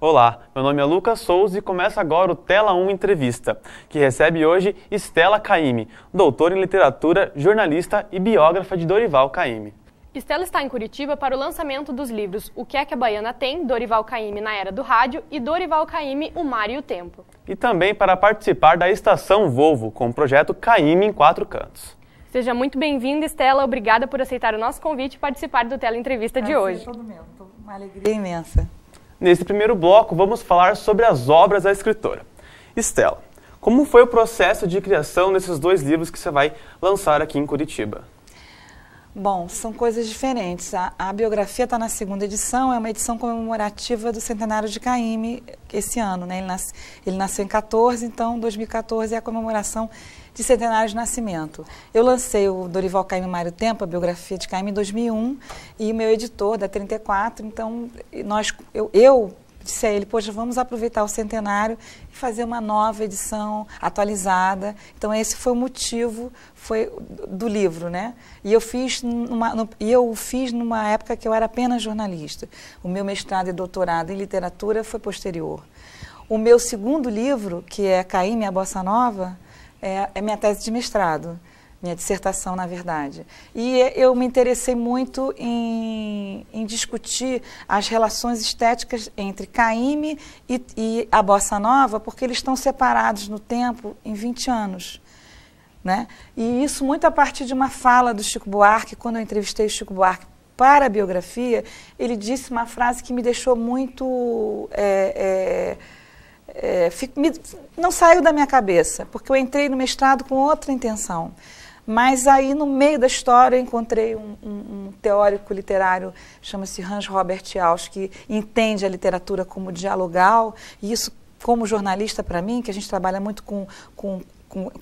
Olá, meu nome é Lucas Souza e começa agora o Tela 1 Entrevista, que recebe hoje Estela Caymmi, doutora em literatura, jornalista e biógrafa de Dorival Caymmi. Estela está em Curitiba para o lançamento dos livros O que é que a Baiana tem, Dorival Caymmi na Era do Rádio e Dorival Caymmi, O Mar e o Tempo. E também para participar da Estação Volvo, com o projeto Caymmi em 4 Cantos. Seja muito bem-vinda, Estela. Obrigada por aceitar o nosso convite e participar do Tela Entrevista de hoje. Todo meu. Uma alegria imensa. Nesse primeiro bloco, vamos falar sobre as obras da escritora. Estela, como foi o processo de criação desses 2 livros que você vai lançar aqui em Curitiba? Bom, são coisas diferentes. A biografia está na 2ª edição, é uma edição comemorativa do centenário de Caymmi esse ano, né? Ele nasceu em 14, então 2014 é a comemoração de centenário de nascimento. Eu lancei o Dorival Caymmi, O Mar e o Tempo, a biografia de Caymmi, em 2001, e o meu editor, da 34, então eu disse a ele, poxa, vamos aproveitar o centenário e fazer uma nova edição atualizada. Então esse foi o motivo do livro, né? E eu fiz numa época que eu era apenas jornalista. O meu mestrado e doutorado em literatura foi posterior. O meu segundo livro, que é Caymmi, a Bossa Nova, é minha tese de mestrado. Minha dissertação, na verdade. E eu me interessei muito em discutir as relações estéticas entre Caymmi e a Bossa Nova, porque eles estão separados no tempo em 20 anos. Né? E isso muito a partir de uma fala do Chico Buarque, quando eu entrevistei o Chico Buarque para a biografia, ele disse uma frase que me deixou muito... não saiu da minha cabeça, porque eu entrei no mestrado com outra intenção. Mas aí, no meio da história, eu encontrei um teórico literário, chama-se Hans Robert Jauch, que entende a literatura como dialogal, e isso, como jornalista, para mim, que a gente trabalha muito com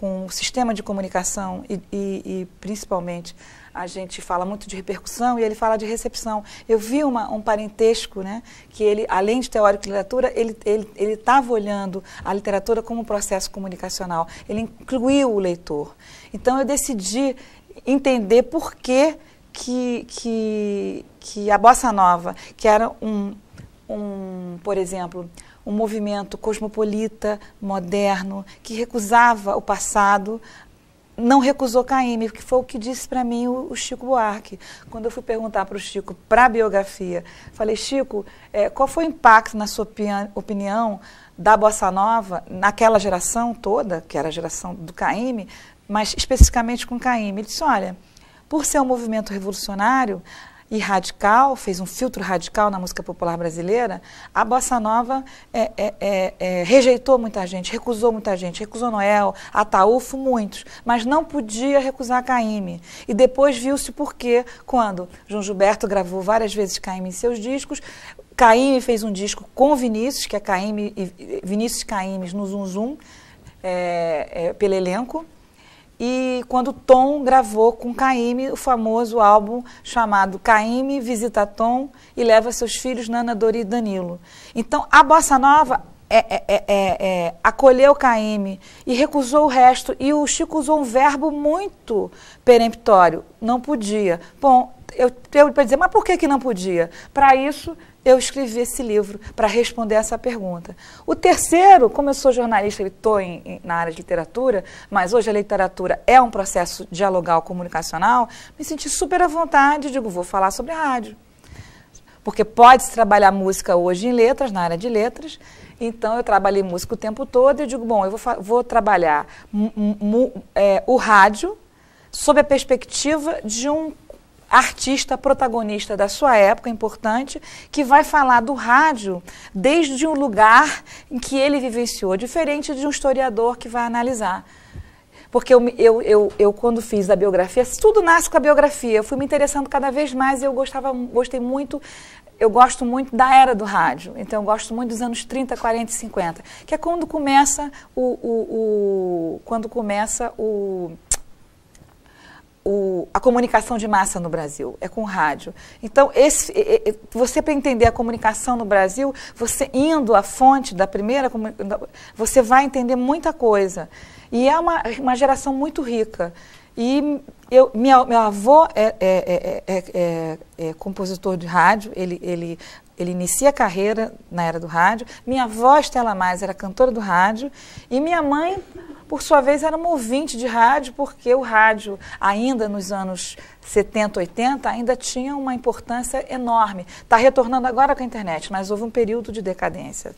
o sistema de comunicação e principalmente, a gente fala muito de repercussão e ele fala de recepção. Eu vi um parentesco, né, que ele, além de teórico de literatura, ele estava olhando a literatura como um processo comunicacional. Ele incluiu o leitor. Então, eu decidi entender por que a Bossa Nova, que era por exemplo, um movimento cosmopolita, moderno, que recusava o passado, não recusou Caymmi, que foi o que disse para mim o Chico Buarque. Quando eu fui perguntar para o Chico, para a biografia, falei, Chico, qual foi o impacto, na sua opinião, da Bossa Nova naquela geração toda, que era a geração do Caymmi, mas especificamente com Caymmi? Ele disse, olha, por ser um movimento revolucionário e radical, fez um filtro radical na música popular brasileira, a Bossa Nova rejeitou muita gente, recusou Noel, Ataúfo, muitos, mas não podia recusar Caymmi. E depois viu-se por quê, quando João Gilberto gravou várias vezes Caymmi em seus discos, Caymmi fez um disco com Vinícius, que é Vinícius Caymmi no Zum Zum, pelo elenco, e quando Tom gravou com Caymmi o famoso álbum chamado Caymmi Visita Tom e Leva Seus Filhos, Nana, Dori e Danilo. Então, a Bossa Nova acolheu Caymmi e recusou o resto, e o Chico usou um verbo muito peremptório, não podia. Bom, eu para dizer, mas por que não podia? Para isso, eu escrevi esse livro, para responder essa pergunta. O terceiro, como eu sou jornalista e estou na área de literatura, mas hoje a literatura é um processo dialogal comunicacional, me senti super à vontade e digo, vou falar sobre a rádio. Porque pode-se trabalhar música hoje em letras, na área de letras, então eu trabalhei música o tempo todo e eu digo, bom, eu vou trabalhar o rádio sob a perspectiva de um artista protagonista da sua época, importante, que vai falar do rádio desde um lugar em que ele vivenciou, diferente de um historiador que vai analisar. Porque eu quando fiz a biografia, tudo nasce com a biografia, eu fui me interessando cada vez mais e eu gosto muito da era do rádio, então eu gosto muito dos anos 30, 40 e 50, que é quando começa a comunicação de massa no Brasil, é com o rádio. Então, você, para entender a comunicação no Brasil, você indo à fonte da primeira, você vai entender muita coisa. E é uma geração muito rica. E meu avô é compositor de rádio, ele ele inicia a carreira na era do rádio. Minha avó, Estela Mais, era cantora do rádio. E minha mãe, por sua vez, era uma ouvinte de rádio, porque o rádio, ainda nos anos 70, 80, ainda tinha uma importância enorme. Está retornando agora com a internet, mas houve um período de decadência,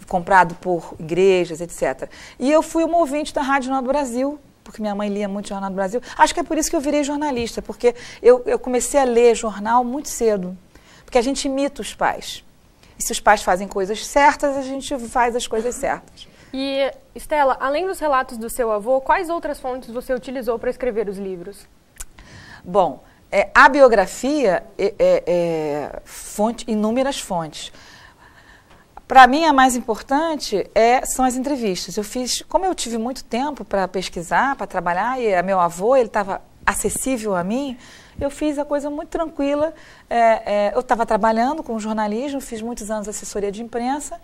comprado por igrejas, etc. E eu fui uma ouvinte da Rádio Jornal do Brasil, porque minha mãe lia muito Jornal do Brasil. Acho que é por isso que eu virei jornalista, porque eu comecei a ler jornal muito cedo. Porque a gente imita os pais. E se os pais fazem coisas certas, a gente faz as coisas certas. E, Estela, além dos relatos do seu avô, quais outras fontes você utilizou para escrever os livros? Bom, a biografia inúmeras fontes. Para mim, a mais importante são as entrevistas. Como eu tive muito tempo para pesquisar, para trabalhar, e meu avô, ele estava acessível a mim, eu fiz a coisa muito tranquila. Eu estava trabalhando com jornalismo, fiz muitos anos de assessoria de imprensa,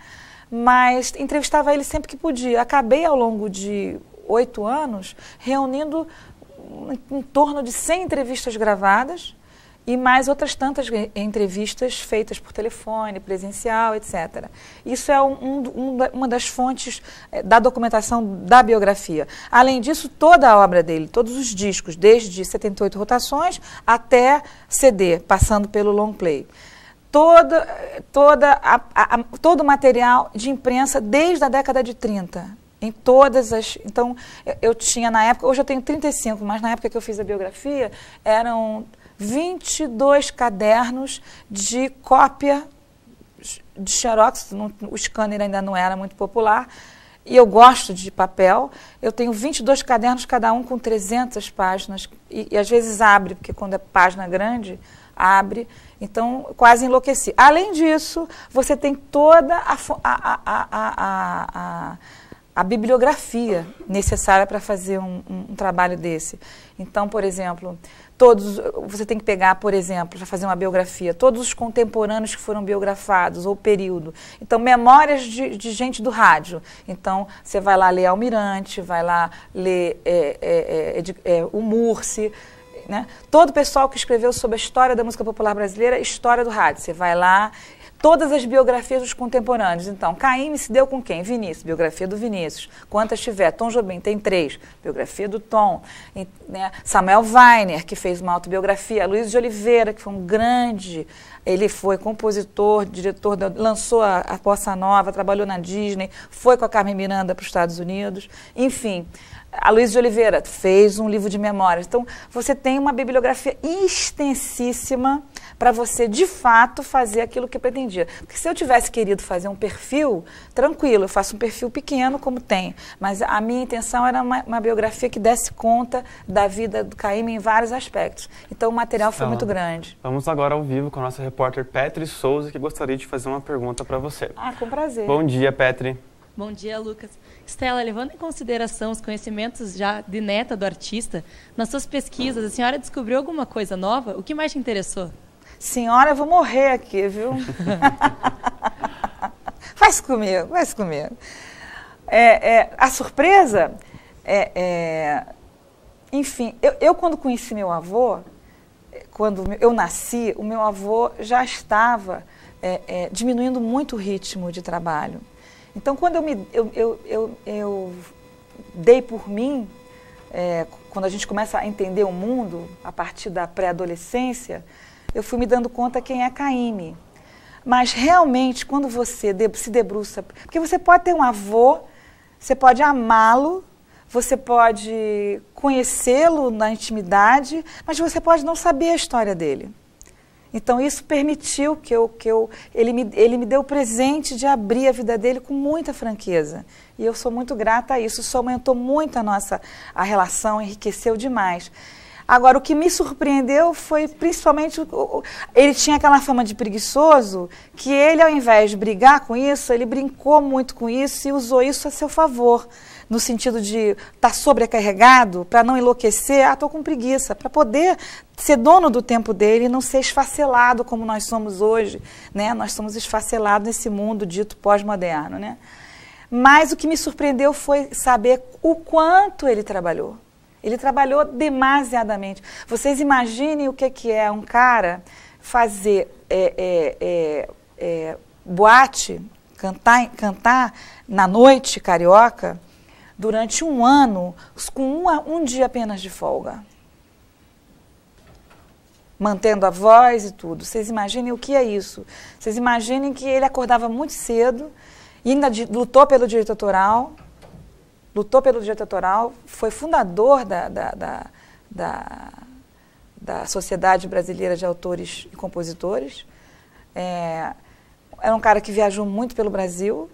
mas entrevistava ele sempre que podia. Acabei, ao longo de 8 anos, reunindo em torno de 100 entrevistas gravadas e mais outras tantas entrevistas feitas por telefone, presencial, etc. Isso é uma das fontes da documentação da biografia. Além disso, toda a obra dele, todos os discos, desde 78 rotações até CD, passando pelo long play. Todo o material de imprensa desde a década de 30. Em todas as... Então, eu tinha na época... Hoje eu tenho 35, mas na época que eu fiz a biografia, eram 22 cadernos de cópia de xerox. O scanner ainda não era muito popular. E eu gosto de papel. Eu tenho 22 cadernos, cada um com 300 páginas. E às vezes abre, porque quando é página grande, abre. Então, quase enlouqueci. Além disso, você tem toda a bibliografia necessária para fazer um trabalho desse. Então, por exemplo, você tem que pegar, por exemplo, para fazer uma biografia, todos os contemporâneos que foram biografados, ou período. Então, memórias de gente do rádio. Então, você vai lá ler Almirante, vai lá ler o Mursi, né? Todo o pessoal que escreveu sobre a história da música popular brasileira, história do rádio. Você vai lá... Todas as biografias dos contemporâneos. Então, Caymmi se deu com quem? Vinícius, biografia do Vinícius. Quantas tiver? Tom Jobim tem 3, biografia do Tom. Né? Samuel Weiner, que fez uma autobiografia. Luiz de Oliveira, que foi um grande... Ele foi compositor, diretor, lançou a Bossa Nova, trabalhou na Disney, foi com a Carmen Miranda para os Estados Unidos. Enfim, a Luiz de Oliveira fez um livro de memórias. Então, você tem uma bibliografia extensíssima para você, de fato, fazer aquilo que eu pretendia. Porque se eu tivesse querido fazer um perfil, tranquilo, eu faço um perfil pequeno, como tem. Mas a minha intenção era uma biografia que desse conta da vida do Caymmi em vários aspectos. Então, o material foi muito grande. Vamos agora ao vivo com a nossa repórter Petri Souza, que gostaria de fazer uma pergunta para você. Com prazer. Bom dia, Petri. Bom dia, Lucas. Estela, levando em consideração os conhecimentos já de neta do artista, nas suas pesquisas, a senhora descobriu alguma coisa nova? O que mais te interessou? Senhora, eu vou morrer aqui, viu? Faz comigo, faz comigo. A surpresa, enfim, eu quando conheci meu avô, quando eu nasci, o meu avô já estava diminuindo muito o ritmo de trabalho. Então, quando eu dei por mim, quando a gente começa a entender o mundo, a partir da pré-adolescência, eu fui me dando conta quem é Caymmi. Mas, realmente, quando você se debruça... Porque você pode ter um avô, você pode amá-lo, você pode conhecê-lo na intimidade, mas você pode não saber a história dele. Então, isso permitiu que ele me deu o presente de abrir a vida dele com muita franqueza. E eu sou muito grata a isso. Isso aumentou muito a relação, enriqueceu demais. Agora, o que me surpreendeu foi principalmente... Ele tinha aquela fama de preguiçoso, que ele, ao invés de brigar com isso, ele brincou muito com isso e usou isso a seu favor. No sentido de estar sobrecarregado, para não enlouquecer, estou com preguiça, para poder ser dono do tempo dele e não ser esfacelado como nós somos hoje, né? Nós somos esfacelados nesse mundo dito pós-moderno, né? Mas o que me surpreendeu foi saber o quanto ele trabalhou. Ele trabalhou demasiadamente. Vocês imaginem o que é um cara fazer boate, cantar na noite carioca durante um ano, com um dia apenas de folga. Mantendo a voz e tudo. Vocês imaginem o que é isso. Vocês imaginem que ele acordava muito cedo e ainda lutou pelo direito autoral, foi fundador da Sociedade Brasileira de Autores e Compositores. Era um cara que viajou muito pelo Brasil,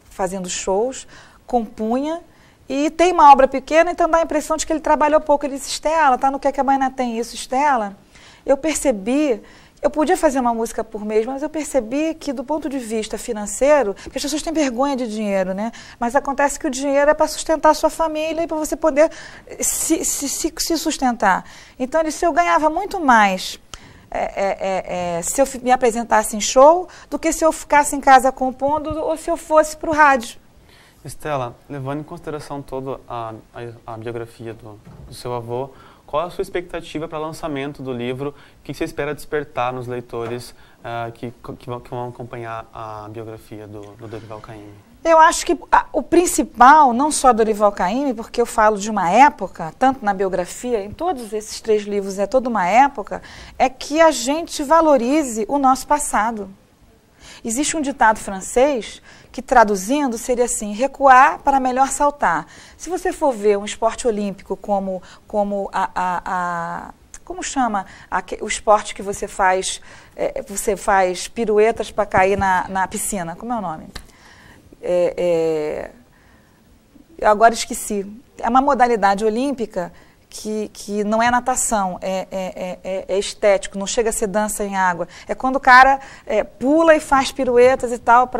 fazendo shows, compunha, e tem uma obra pequena, então dá a impressão de que ele trabalhou pouco. Ele disse, Estela, tá no que a Baiana tem isso, Estela? Eu percebi, eu podia fazer uma música por mês, mas eu percebi que do ponto de vista financeiro, porque as pessoas têm vergonha de dinheiro, né? Mas acontece que o dinheiro é para sustentar a sua família e para você poder se sustentar. Então, ele disse, eu ganhava muito mais se eu me apresentasse em show do que se eu ficasse em casa compondo ou se eu fosse para o rádio. Estela, levando em consideração toda a biografia do seu avô, qual é a sua expectativa para o lançamento do livro? O que você espera despertar nos leitores que vão acompanhar a biografia do Dorival Caymmi? Eu acho que o principal, não só Dorival Caymmi, porque eu falo de uma época, tanto na biografia, em todos esses 3 livros é toda uma época, é que a gente valorize o nosso passado. Existe um ditado francês que, traduzindo, seria assim, recuar para melhor saltar. Se você for ver um esporte olímpico como chama o esporte que você faz piruetas para cair na piscina, como é o nome? Eu agora esqueci. É uma modalidade olímpica que não é natação, é estético, não chega a ser dança em água. É quando o cara pula e faz piruetas e tal.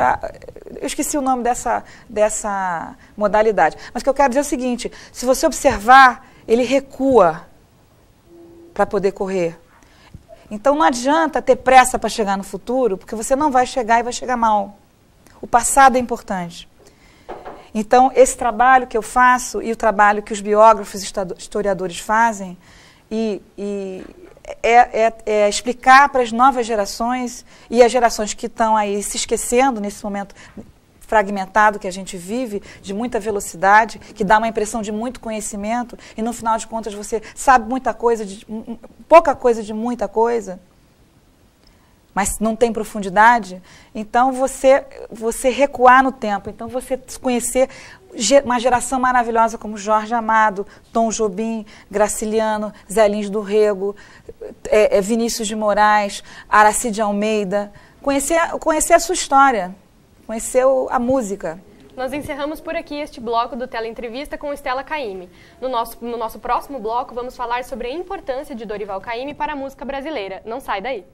Eu esqueci o nome dessa modalidade. Mas o que eu quero dizer é o seguinte, se você observar, ele recua para poder correr. Então não adianta ter pressa para chegar no futuro, porque você não vai chegar e vai chegar mal. O passado é importante. Então, esse trabalho que eu faço e o trabalho que os biógrafos e historiadores fazem é explicar para as novas gerações e as gerações que estão aí se esquecendo nesse momento fragmentado que a gente vive, de muita velocidade, que dá uma impressão de muito conhecimento e, no final de contas, você sabe muita coisa, pouca coisa de muita coisa, mas não tem profundidade. Então, você recuar no tempo, então você conhecer uma geração maravilhosa como Jorge Amado, Tom Jobim, Graciliano, Zé Lins do Rego, Vinícius de Moraes, Aracide Almeida, conhecer a sua história, conhecer a música. Nós encerramos por aqui este bloco do Teleentrevista com Estela Caymmi. No nosso próximo bloco, vamos falar sobre a importância de Dorival Caymmi para a música brasileira. Não sai daí!